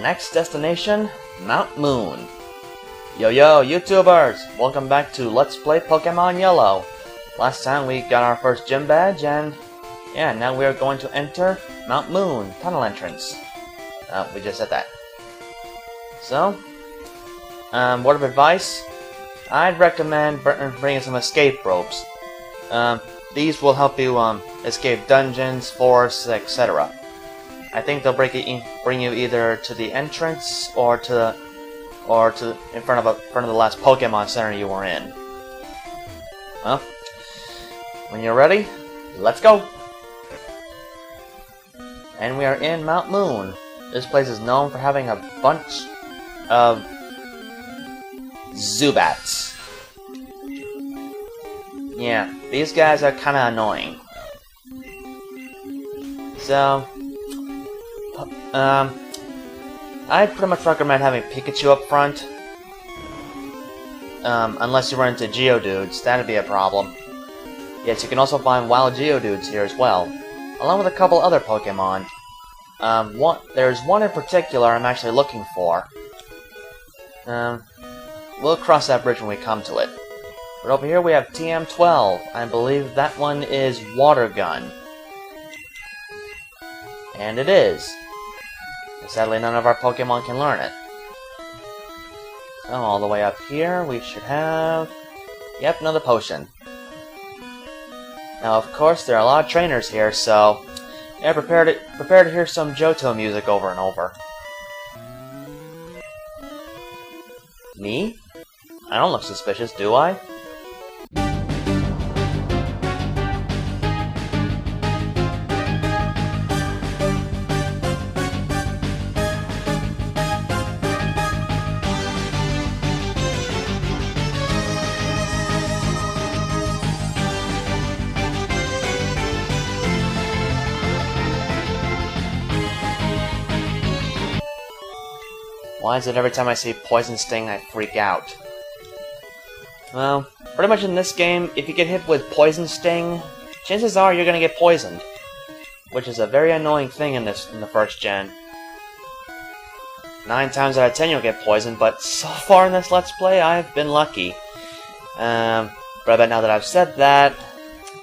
next destination, Mount Moon. Yo YouTubers! Welcome back to Let's Play Pokemon Yellow. Last time we got our first gym badge and yeah, now we are going to enter Mount Moon tunnel entrance. We just said that. So, word of advice, I'd recommend bringing some escape ropes. These will help you escape dungeons, forests, etc. I think they'll bring you either to the entrance or to in front of the last Pokemon Center you were in. Well, when you're ready, let's go. And we are in Mount Moon. This place is known for having a bunch of Zubats. Yeah, these guys are kind of annoying. So, I'd pretty much recommend having Pikachu up front. Unless you run into Geodudes, that'd be a problem. Yes, you can also find wild Geodudes here as well, along with a couple other Pokemon. There's one in particular I'm actually looking for. We'll cross that bridge when we come to it. But over here we have TM12. I believe that one is Water Gun. And it is. Sadly, none of our Pokemon can learn it. So, all the way up here, we should have... Yep, another potion. Now, of course, there are a lot of trainers here, so... Yeah, prepare to hear some Johto music over and over. Me? I don't look suspicious, do I? Why is it every time I see Poison Sting, I freak out? Well, pretty much in this game, if you get hit with Poison Sting, chances are you're gonna get poisoned. Which is a very annoying thing in the first gen. 9 times out of 10 you'll get poisoned, but so far in this Let's Play, I've been lucky. But I bet now that I've said that,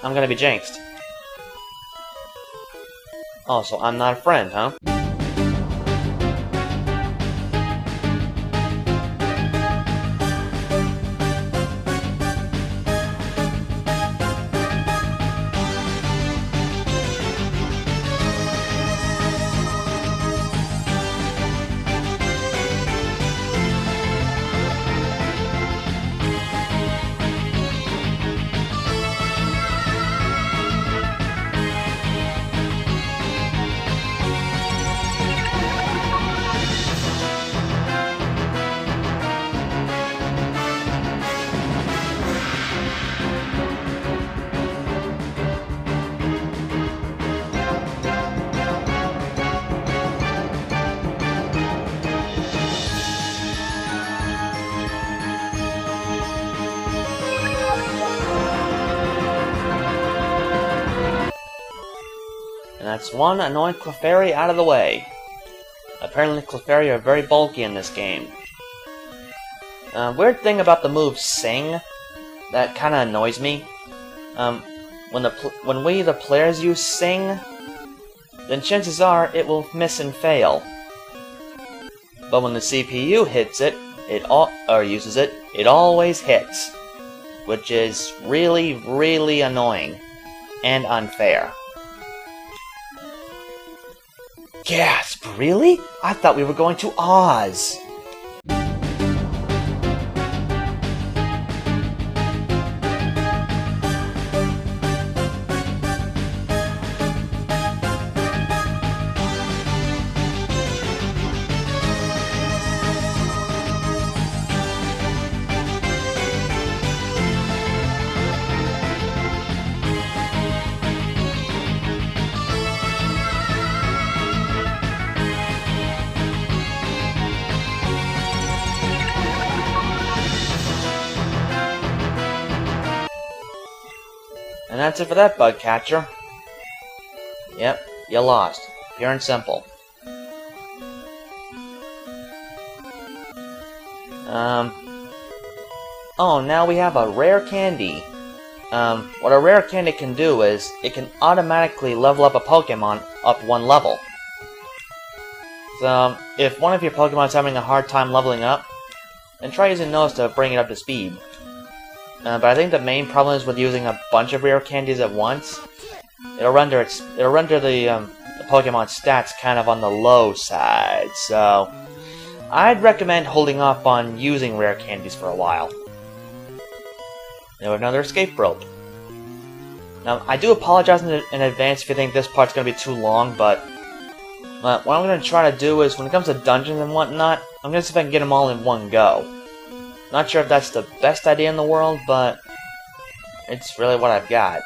I'm gonna be jinxed. Oh, so I'm not a friend, huh? And that's one annoying Clefairy out of the way. Apparently Clefairy are very bulky in this game. Weird thing about the move Sing that kinda annoys me. When we the players use Sing, then chances are it will miss and fail. But when the CPU hits it, uses it, it always hits. Which is really, really annoying. And unfair. Gasp, really? I thought we were going to Oz! And that's it for that, bug catcher. Yep, you lost. Pure and simple. Oh, now we have a rare candy. What a rare candy can do is, it can automatically level up a Pokemon up 1 level. So, if one of your Pokemon is having a hard time leveling up, then try using those to bring it up to speed. But I think the main problem is with using a bunch of rare candies at once. It'll render the Pokemon stats kind of on the low side, so I'd recommend holding off on using rare candies for a while. Now another escape rope. Now, I do apologize in advance if you think this part's going to be too long, but what I'm going to try to do is, when it comes to dungeons and whatnot, I'm going to see if I can get them all in one go. Not sure if that's the best idea in the world, but it's really what I've got.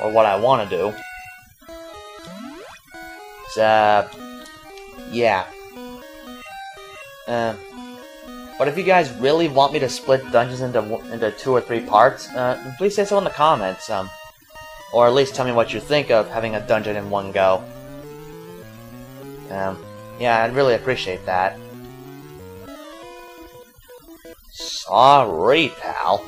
Or what I want to do. So, yeah. But if you guys really want me to split dungeons into 2 or 3 parts, please say so in the comments. Or at least tell me what you think of having a dungeon in one go. Yeah, I'd really appreciate that. Sorry, pal.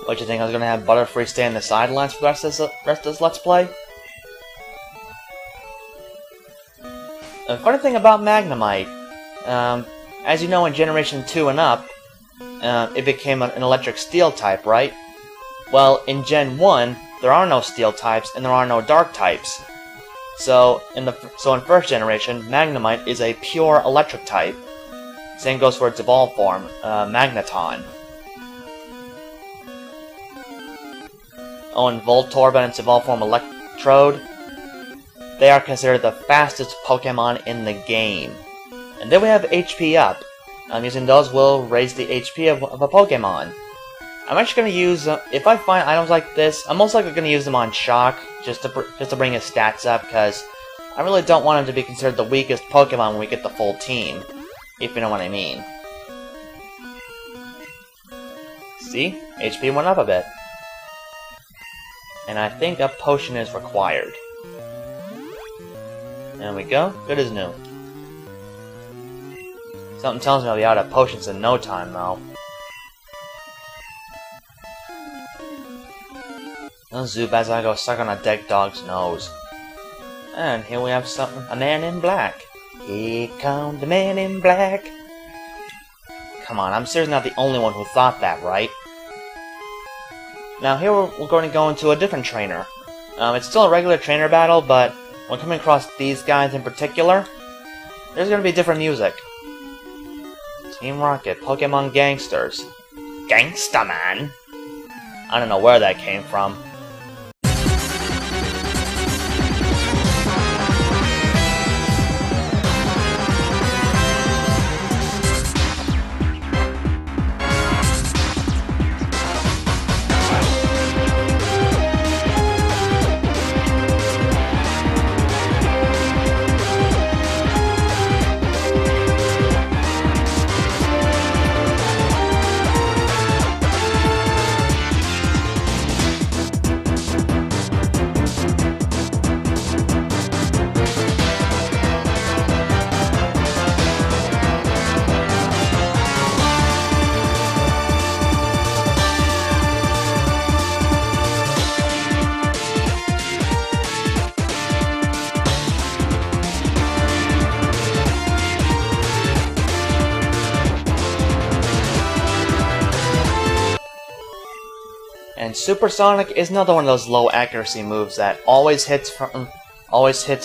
What, you think I was gonna have Butterfree stay on the sidelines for the rest of this Let's Play? The funny thing about Magnemite, as you know in Generation 2 and up, it became an electric steel type, right? Well, in Gen 1, there are no steel types and there are no dark types. So in first generation, Magnemite is a pure electric type. Same goes for its evolved form, Magneton. Oh, and Voltorb and its evolved form Electrode, they are considered the fastest Pokemon in the game. And then we have HP up. Using those will raise the HP of a Pokemon. I'm actually going to use, if I find items like this, I'm most likely going to use them on Shock, just to bring his stats up, because I really don't want him to be considered the weakest Pokemon when we get the full team, if you know what I mean. See? HP went up a bit. And I think a potion is required. There we go. Good as new. Something tells me I'll be out of potions in no time, though. Those Zubats gotta go suck on a dead dog's nose. And here we have a man in black. Here comes the man in black. Come on, I'm seriously not the only one who thought that, right? Now here we're going to go into a different trainer. It's still a regular trainer battle, but when coming across these guys in particular, there's going to be different music. Team Rocket, Pokemon Gangsters. Gangsta Man? I don't know where that came from. And Supersonic is another one of those low accuracy moves that always hits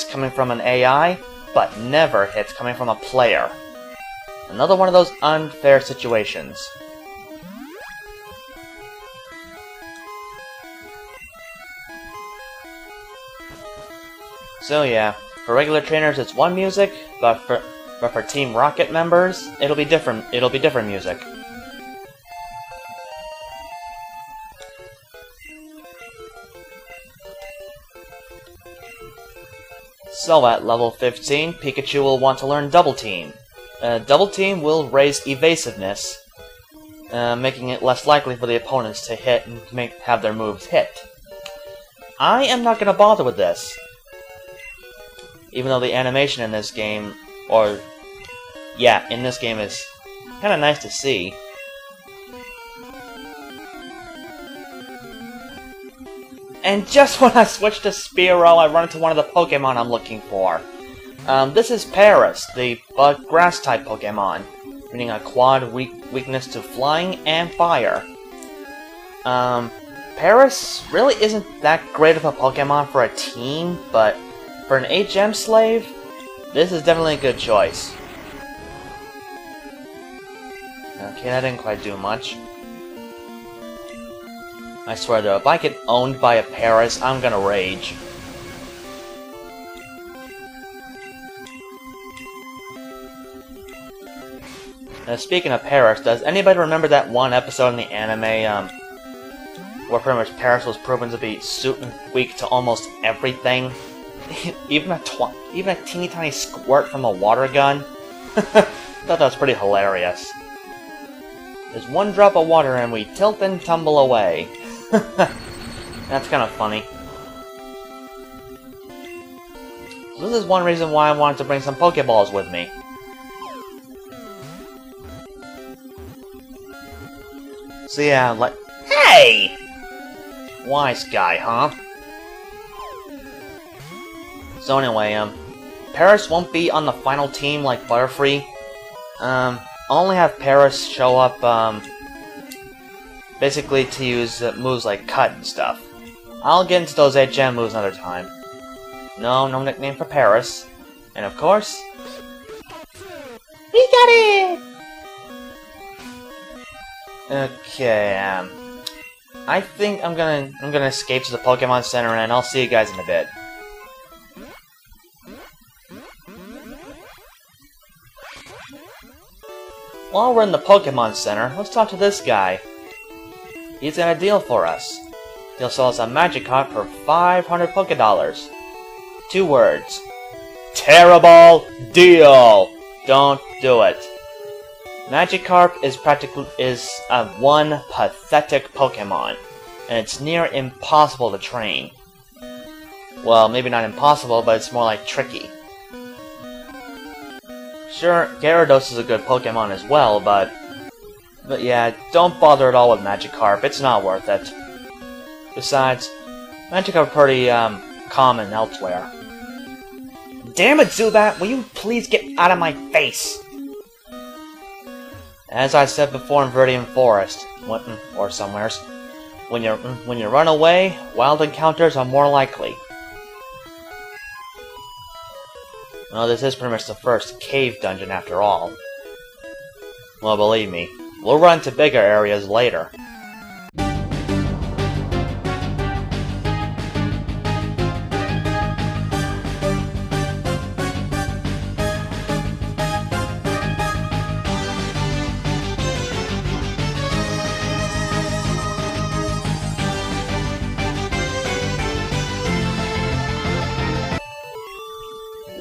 coming from an AI, but never hits coming from a player. Another one of those unfair situations. So yeah, for regular trainers it's one music, but for Team Rocket members, it'll be different music. So at level 15, Pikachu will want to learn Double Team. Double Team will raise evasiveness, making it less likely for the opponents to hit and have their moves hit. I am not going to bother with this. Even though the animation in this game, in this game is kind of nice to see. And just when I switch to Spearow, I run into one of the Pokémon I'm looking for. This is Paris, the Grass-type Pokémon, meaning a quad weakness to flying and fire. Paris really isn't that great of a Pokémon for a team, but for an HM slave, this is definitely a good choice. Okay, that didn't quite do much. I swear though, if I get owned by a Paris, I'm gonna rage. Speaking of Paris, does anybody remember that one episode in the anime, where pretty much Paris was proven to be super weak to almost everything? even a teeny tiny squirt from a water gun? I thought that was pretty hilarious. There's one drop of water and we tilt and tumble away. That's kind of funny. So this is one reason why I wanted to bring some Pokeballs with me. So yeah, like... Hey! Wise guy, huh? So anyway, Paris won't be on the final team like Butterfree. I'll only have Paris show up, basically to use moves like Cut and stuff. I'll get into those HM moves another time. No nickname for Paris. And of course... We got it! Okay, I think I'm gonna escape to the Pokemon Center and I'll see you guys in a bit. While we're in the Pokemon Center, let's talk to this guy. He's got a deal for us. He'll sell us a Magikarp for 500 Pokédollars. 2 words. Terrible deal! Don't do it. Magikarp is one pathetic Pokemon, and it's near impossible to train. Well, maybe not impossible, but it's more like tricky. Sure, Gyarados is a good Pokemon as well, but yeah, don't bother at all with Magikarp, it's not worth it. Besides, Magikarp is pretty common elsewhere. Damn it, Zubat, will you please get out of my face? As I said before in Viridian Forest, or somewheres, when you run away, wild encounters are more likely. Well, this is pretty much the first cave dungeon after all. Well, believe me, we'll run to bigger areas later.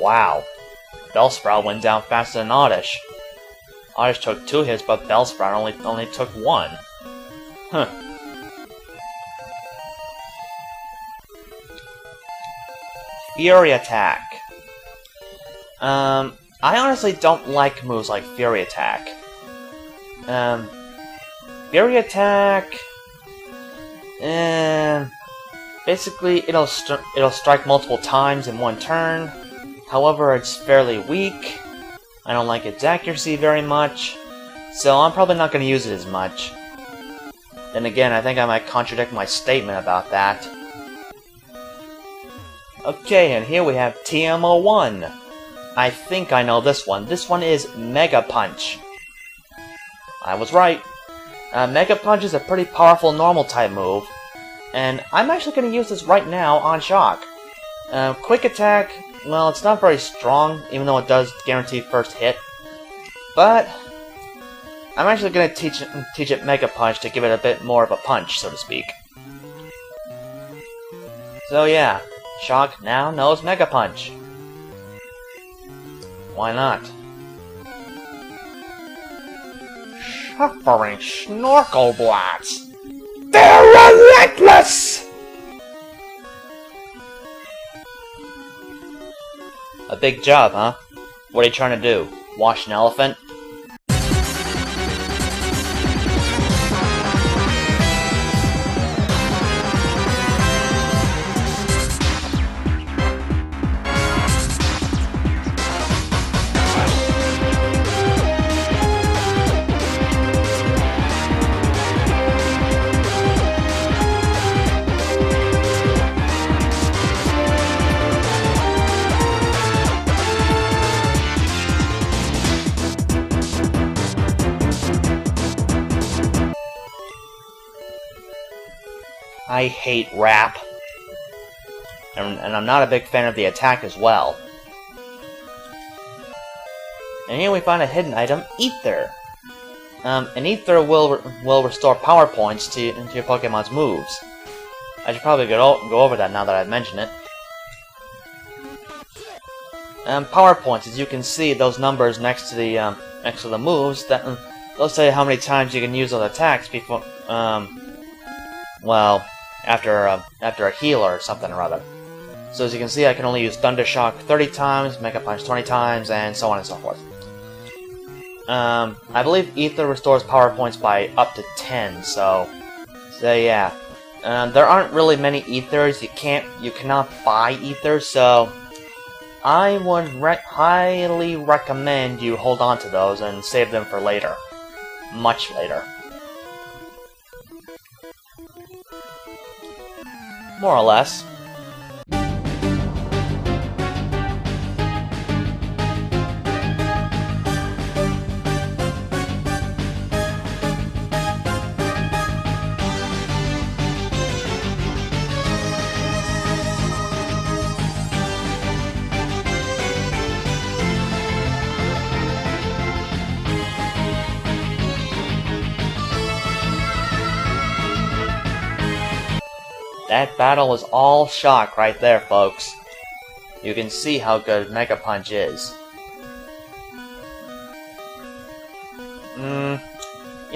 Wow, Bellsprout went down faster than Oddish. Oddish took 2 hits, but Bellsprout only took 1. Huh. Fury Attack. I honestly don't like moves like Fury Attack. Fury Attack... basically, it'll strike multiple times in one turn. However, it's fairly weak. I don't like its accuracy very much, so I'm probably not going to use it as much. Then again, I think I might contradict my statement about that. Okay, and here we have TM01. I think I know this one. This one is Mega Punch. I was right. Mega Punch is a pretty powerful normal type move, and I'm actually going to use this right now on Shock. Quick attack, well, it's not very strong, even though it does guarantee first hit. But I'm actually going to teach it Mega Punch to give it a bit more of a punch, so to speak. So yeah, Shock now knows Mega Punch. Why not? Suffering snorkel blots! They're relentless! A big job, huh? What are you trying to do? Wash an elephant? I hate rap. And I'm not a big fan of the attack as well. And here we find a hidden item, Ether. An Ether will restore power points to your Pokemon's moves. I should probably go over that now that I've mentioned it. Power points, as you can see, those numbers next to the moves, they'll say how many times you can use those attacks before, well, after a heal or something or other. So as you can see, I can only use Thunder Shock 30 times, Mega Punch 20 times, and so on and so forth. I believe Ether restores power points by up to 10, so yeah. There aren't really many Ethers. You cannot buy Ethers, so I would highly recommend you hold on to those and save them for later. Much later. More or less. That battle was all Shock right there, folks. You can see how good Mega Punch is. You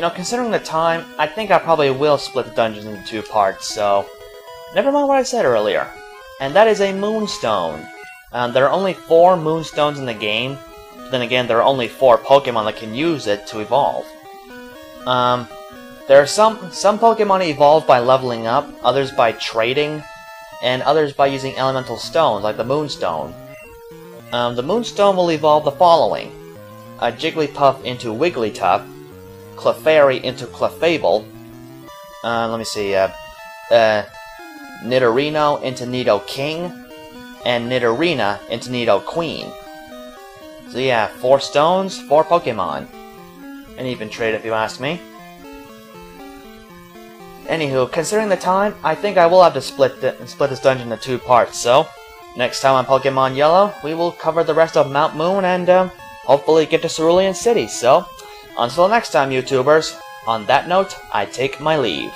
know, considering the time, I think I probably will split the dungeons into 2 parts, so never mind what I said earlier. And that is a Moonstone. There are only 4 Moonstones in the game, but then again, there are only 4 Pokemon that can use it to evolve. There are some Pokemon evolve by leveling up, others by trading, and others by using elemental stones, like the Moonstone. The Moonstone will evolve the following: Jigglypuff into Wigglytuff, Clefairy into Clefable, let me see, Nidorino into Nidoking, and Nidorina into Nidoqueen. So yeah, 4 stones, 4 Pokemon. And even trade if you ask me. Anywho, considering the time, I think I will have to split this dungeon into 2 parts, so next time on Pokemon Yellow, we will cover the rest of Mount Moon and hopefully get to Cerulean City. So, until next time, YouTubers, on that note, I take my leave.